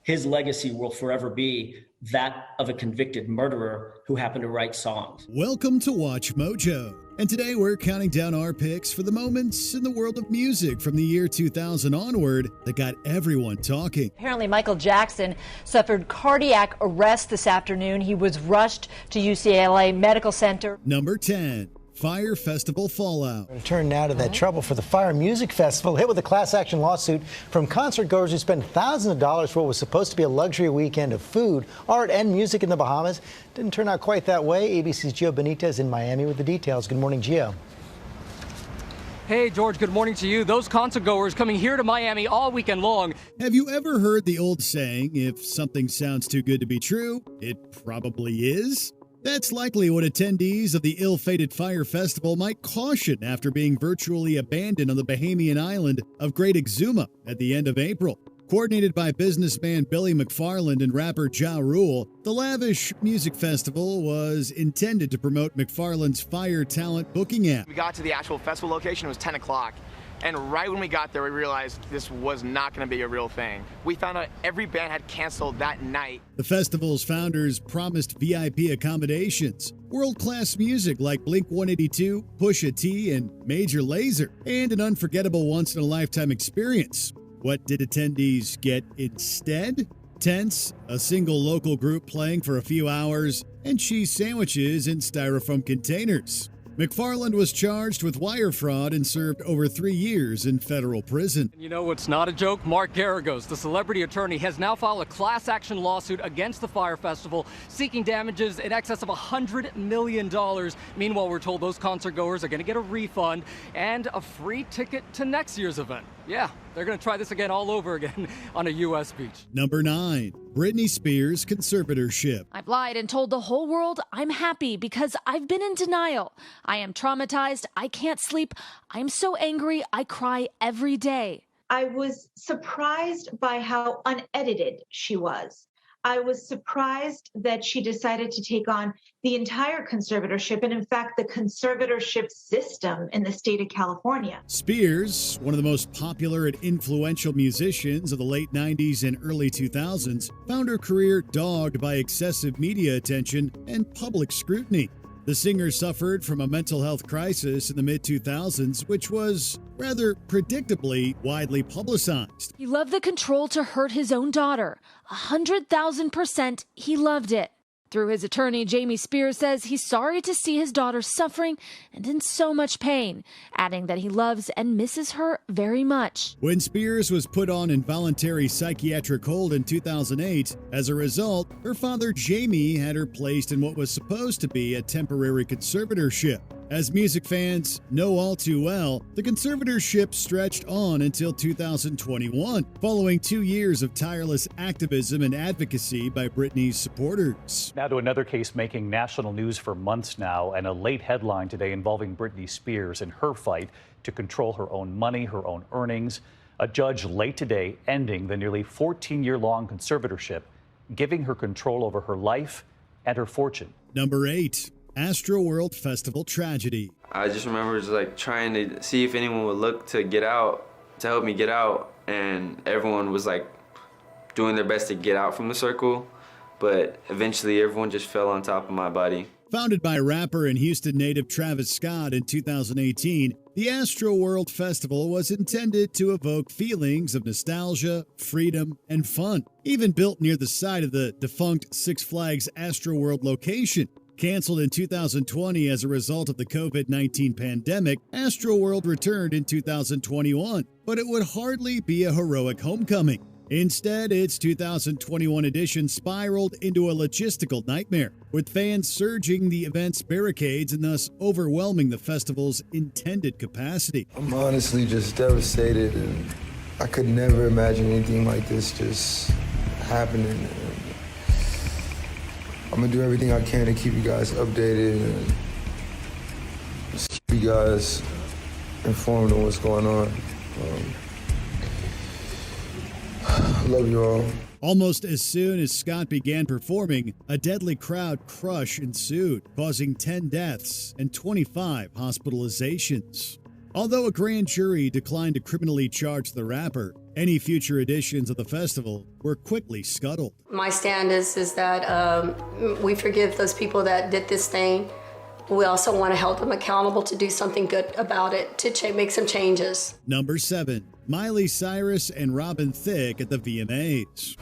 his legacy will forever be that of a convicted murderer who happened to write songs. Welcome to Watch Mojo. And today we're counting down our picks for the moments in the world of music from the year 2000 onward that got everyone talking. Apparently Michael Jackson suffered cardiac arrest this afternoon. He was rushed to UCLA Medical Center. Number 10. Fyre Festival fallout. Turn now to that trouble for the Fyre Music Festival, hit with a class action lawsuit from concert goers who spent thousands of dollars for what was supposed to be a luxury weekend of food, art, and music in the Bahamas. Didn't turn out quite that way. ABC's Gio Benitez in Miami with the details. Good morning, Gio. Hey, George, good morning to you. Those concert goers coming here to Miami all weekend long. Have you ever heard the old saying, if something sounds too good to be true, it probably is? That's likely what attendees of the ill-fated Fyre Festival might caution after being virtually abandoned on the Bahamian island of Great Exuma at the end of April. Coordinated by businessman Billy McFarland and rapper Ja Rule, the lavish music festival was intended to promote McFarland's Fyre talent booking app. We got to the actual festival location, it was 10 o'clock. And right when we got there, we realized this was not going to be a real thing. We found out every band had canceled that night. The festival's founders promised VIP accommodations, world-class music like Blink-182, Pusha T, and Major Lazer, and an unforgettable once-in-a-lifetime experience. What did attendees get instead? Tents, a single local group playing for a few hours, and cheese sandwiches in styrofoam containers. McFarland was charged with wire fraud and served over 3 years in federal prison. You know what's not a joke? Mark Garagos, the celebrity attorney, has now filed a class action lawsuit against the Fyre Festival, seeking damages in excess of $100 million. Meanwhile, we're told those concert goers are going to get a refund and a free ticket to next year's event. Yeah, they're going to try this again all over again on a U.S. beach. Number 9. Britney Spears conservatorship. I've lied and told the whole world I'm happy because I've been in denial. I am traumatized. I can't sleep. I'm so angry. I cry every day. I was surprised by how unedited she was. I was surprised that she decided to take on the entire conservatorship and, in fact, the conservatorship system in the state of California. Spears, one of the most popular and influential musicians of the late 90s and early 2000s, found her career dogged by excessive media attention and public scrutiny. The singer suffered from a mental health crisis in the mid-2000s, which was, rather predictably, widely publicized. He loved the control to hurt his own daughter. 100,000% he loved it. Through his attorney, Jamie Spears says he's sorry to see his daughter suffering and in so much pain, adding that he loves and misses her very much. When Spears was put on involuntary psychiatric hold in 2008, as a result, her father Jamie had her placed in what was supposed to be a temporary conservatorship. As music fans know all too well, the conservatorship stretched on until 2021, following 2 years of tireless activism and advocacy by Britney's supporters. Now to another case making national news for months now, and a late headline today involving Britney Spears and her fight to control her own money, her own earnings. A judge late today ending the nearly 14-year-long conservatorship, giving her control over her life and her fortune. Number 8. Astroworld Festival tragedy. I just remember just like trying to see if anyone would look to get out, to help me get out, and everyone was like doing their best to get out from the circle, but eventually everyone just fell on top of my body. Founded by rapper and Houston native Travis Scott in 2018, the Astroworld Festival was intended to evoke feelings of nostalgia, freedom, and fun. Even built near the site of the defunct Six Flags Astroworld location. Canceled in 2020 as a result of the COVID-19 pandemic, Astroworld returned in 2021, but it would hardly be a heroic homecoming. Instead, its 2021 edition spiraled into a logistical nightmare, with fans surging the event's barricades and thus overwhelming the festival's intended capacity. I'm honestly just devastated, and I could never imagine anything like this just happening. I'm gonna do everything I can to keep you guys updated and just keep you guys informed on what's going on. I love you all. Almost as soon as Scott began performing, a deadly crowd crush ensued, causing 10 deaths and 25 hospitalizations. Although a grand jury declined to criminally charge the rapper, Any future editions of the festival were quickly scuttled. My stand is that we forgive those people that did this thing. We also want to help them accountable to do something good about it, to make some changes. Number 7, Miley, Cyrus, and Robin Thicke at the VMAs.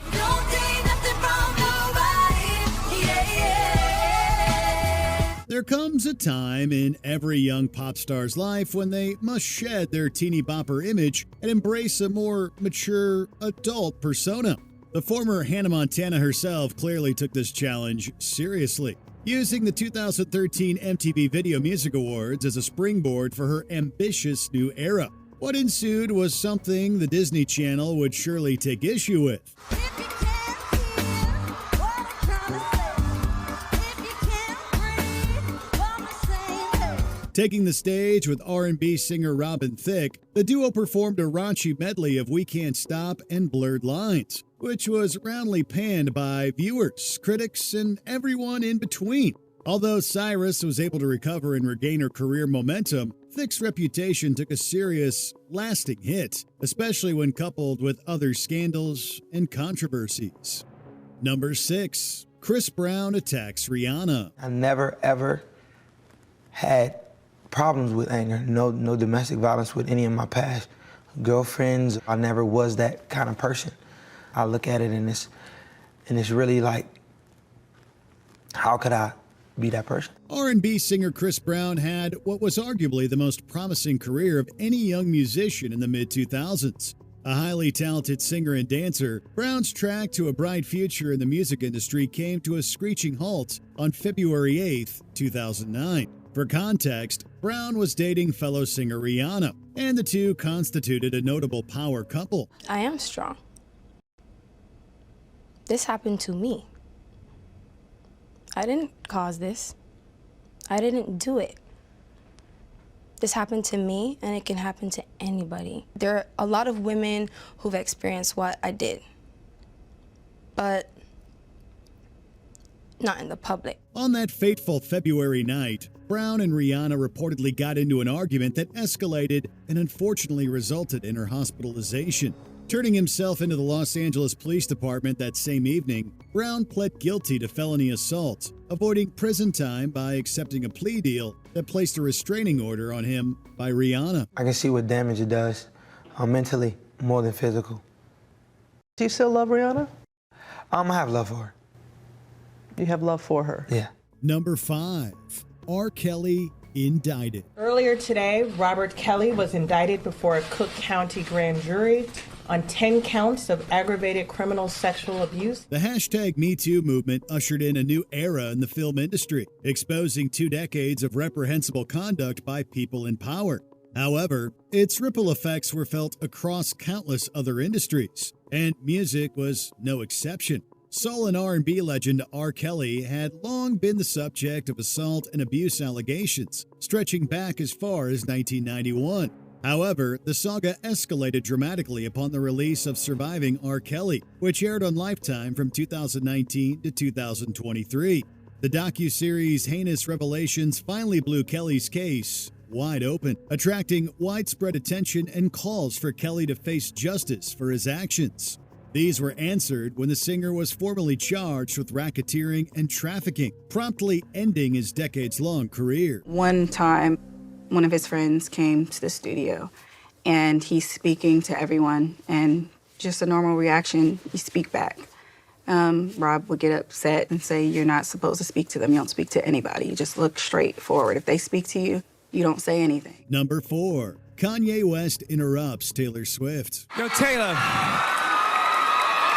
There comes a time in every young pop star's life when they must shed their teeny bopper image and embrace a more mature adult persona. The former Hannah Montana herself clearly took this challenge seriously, using the 2013 MTV Video Music Awards as a springboard for her ambitious new era. What ensued was something the Disney Channel would surely take issue with. Taking the stage with R&B singer Robin Thicke, the duo performed a raunchy medley of We Can't Stop and Blurred Lines, which was roundly panned by viewers, critics, and everyone in between. Although Cyrus was able to recover and regain her career momentum, Thicke's reputation took a serious, lasting hit, especially when coupled with other scandals and controversies. Number 6, Chris Brown attacks Rihanna. I never, ever had problems with anger, no domestic violence with any of my past girlfriends. I never was that kind of person. I look at it and it's really like, how could I be that person? R&B singer Chris Brown had what was arguably the most promising career of any young musician in the mid-2000s. A highly talented singer and dancer, Brown's track to a bright future in the music industry came to a screeching halt on February 8, 2009. For context, Brown was dating fellow singer Rihanna, and the two constituted a notable power couple. I am strong. This happened to me. I didn't cause this. I didn't do it. This happened to me, and it can happen to anybody. There are a lot of women who've experienced what I did, but not in the public. On that fateful February night, Brown and Rihanna reportedly got into an argument that escalated and unfortunately resulted in her hospitalization. Turning himself into the Los Angeles Police Department that same evening, Brown pled guilty to felony assault, avoiding prison time by accepting a plea deal that placed a restraining order on him by Rihanna. I can see what damage it does, mentally, more than physical. Do you still love Rihanna? I have love for her. You have love for her? Yeah. Number 5, R. Kelly indicted. Earlier today, Robert Kelly was indicted before a Cook County grand jury on 10 counts of aggravated criminal sexual abuse. The #MeToo movement ushered in a new era in the film industry, exposing 2 decades of reprehensible conduct by people in power. However, its ripple effects were felt across countless other industries, and music was no exception. Soul and R&B legend R. Kelly had long been the subject of assault and abuse allegations, stretching back as far as 1991. However, the saga escalated dramatically upon the release of Surviving R. Kelly, which aired on Lifetime from 2019 to 2023. The docuseries' heinous revelations finally blew Kelly's case wide open, attracting widespread attention and calls for Kelly to face justice for his actions. These were answered when the singer was formally charged with racketeering and trafficking, promptly ending his decades-long career. One time, one of his friends came to the studio, and he's speaking to everyone, and just a normal reaction, you speak back. Rob would get upset and say, you're not supposed to speak to them. You don't speak to anybody. You just look straight forward. If they speak to you, you don't say anything. Number 4, Kanye West interrupts Taylor Swift. Yo, Taylor.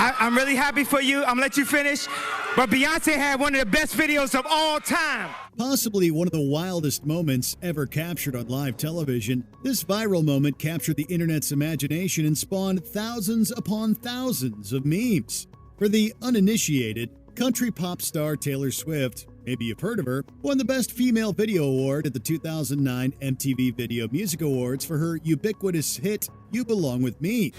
I'm really happy for you. I'm gonna let you finish. But Beyonce had one of the best videos of all time. Possibly one of the wildest moments ever captured on live television, this viral moment captured the internet's imagination and spawned thousands upon thousands of memes. For the uninitiated, country pop star Taylor Swift, maybe you've heard of her, won the Best Female Video Award at the 2009 MTV Video Music Awards for her ubiquitous hit, You Belong With Me.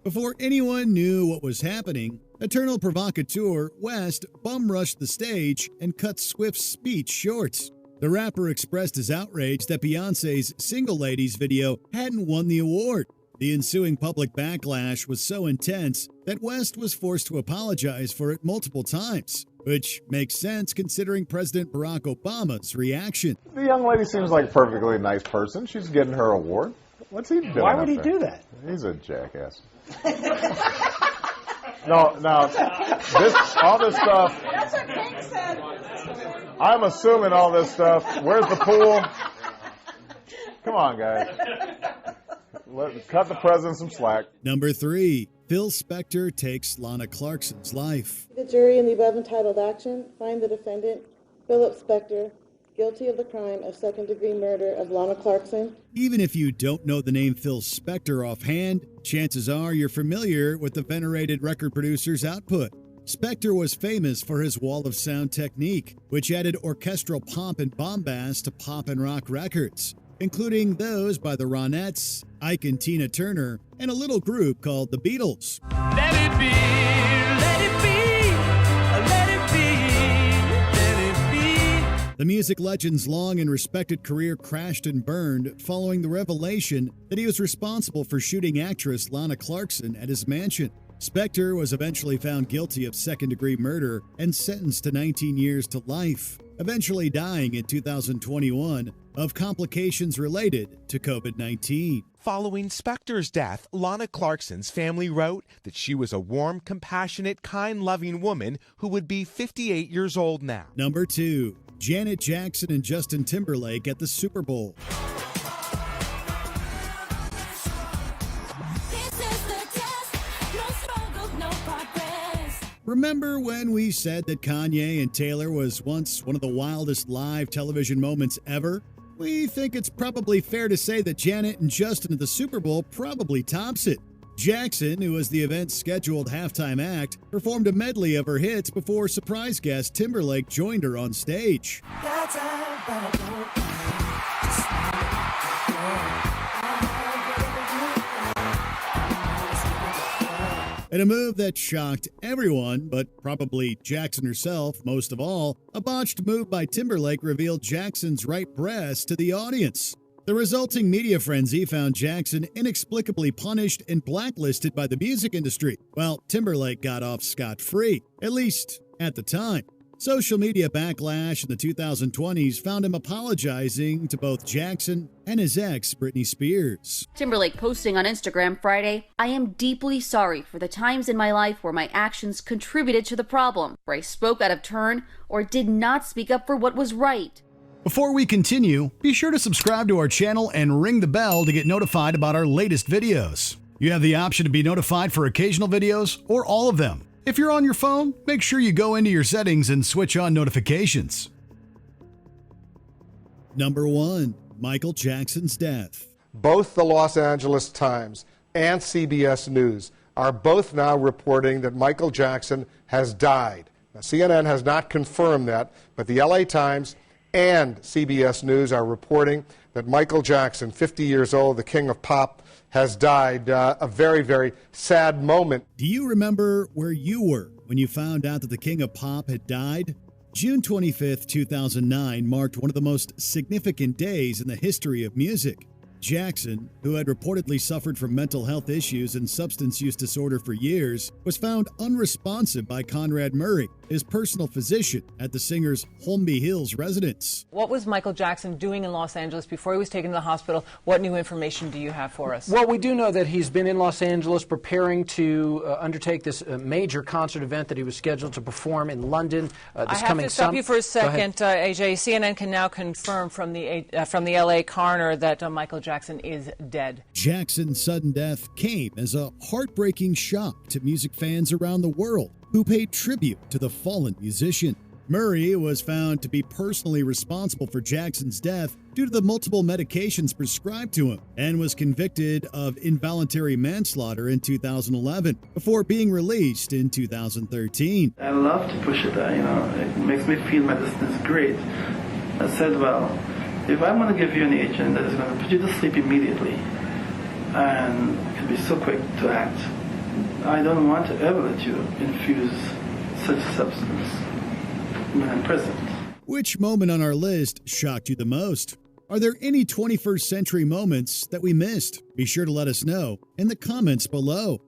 Before anyone knew what was happening, eternal provocateur West bum-rushed the stage and cut Swift's speech short. The rapper expressed his outrage that Beyoncé's Single Ladies video hadn't won the award. The ensuing public backlash was so intense that West was forced to apologize for it multiple times, which makes sense considering President Barack Obama's reaction. The young lady seems like a perfectly nice person. She's getting her award. What's he doing? Why would he do that? He's a jackass. No, all this stuff. That's what King said. I'm assuming all this stuff. Where's the pool? Come on, guys. Cut the president some slack. Number 3, Phil Spector takes Lana Clarkson's life. The jury in the above entitled action find the defendant, Philip Spector, guilty of the crime of second-degree murder of Lana Clarkson. Even if you don't know the name Phil Spector offhand, chances are you're familiar with the venerated record producer's output. Spector was famous for his wall of sound technique, which added orchestral pomp and bombast to pop and rock records, including those by the Ronettes, Ike and Tina Turner, and a little group called the Beatles. Let it be, let it be, let it be, let it be. The music legend's long and respected career crashed and burned following the revelation that he was responsible for shooting actress Lana Clarkson at his mansion. Spector was eventually found guilty of second-degree murder and sentenced to 19 years to life, eventually dying in 2021 of complications related to COVID-19. Following Spector's death, Lana Clarkson's family wrote that she was a warm, compassionate, kind-loving woman who would be 58 years old now. Number 2, Janet Jackson and Justin Timberlake at the Super Bowl. Remember when we said that Kanye and Taylor was once one of the wildest live television moments ever? We think it's probably fair to say that Janet and Justin at the Super Bowl probably tops it. Jackson, who was the event's scheduled halftime act, performed a medley of her hits before surprise guest Timberlake joined her on stage. In a move that shocked everyone, but probably Jackson herself most of all, a botched move by Timberlake revealed Jackson's right breast to the audience. The resulting media frenzy found Jackson inexplicably punished and blacklisted by the music industry, while Timberlake got off scot-free, at least at the time. Social media backlash in the 2020s found him apologizing to both Jackson and his ex, Britney Spears. Timberlake posting on Instagram Friday, "I am deeply sorry for the times in my life where my actions contributed to the problem, where I spoke out of turn or did not speak up for what was right." Before we continue, be sure to subscribe to our channel and ring the bell to get notified about our latest videos. You have the option to be notified for occasional videos or all of them. If you're on your phone, make sure you go into your settings and switch on notifications. Number 1, Michael Jackson's death. Both the Los Angeles Times and CBS News are both now reporting that Michael Jackson has died. Now, CNN has not confirmed that, but the LA Times and CBS News are reporting that Michael Jackson, 50 years old, the king of pop, has died. A very, very sad moment. Do you remember where you were when you found out that the king of pop had died? June 25th, 2009 marked one of the most significant days in the history of music. Jackson, who had reportedly suffered from mental health issues and substance use disorder for years, was found unresponsive by Conrad Murray, his personal physician, at the singer's Holmby Hills residence. What was Michael Jackson doing in Los Angeles before he was taken to the hospital? What new information do you have for us? Well, we do know that he's been in Los Angeles preparing to undertake this major concert event that he was scheduled to perform in London I have to stop you for a second, AJ. CNN can now confirm from the LA coroner that Michael Jackson is dead. Jackson's sudden death came as a heartbreaking shock to music fans around the world who paid tribute to the fallen musician. Murray was found to be personally responsible for Jackson's death due to the multiple medications prescribed to him and was convicted of involuntary manslaughter in 2011 before being released in 2013. I love to push it, it makes me feel medicine is great. I said, well, if I'm going to give you an agent that is going to put you to sleep immediately and can be so quick to act, I don't want to ever let you infuse such substance when I'm present. Which moment on our list shocked you the most? Are there any 21st century moments that we missed? Be sure to let us know in the comments below.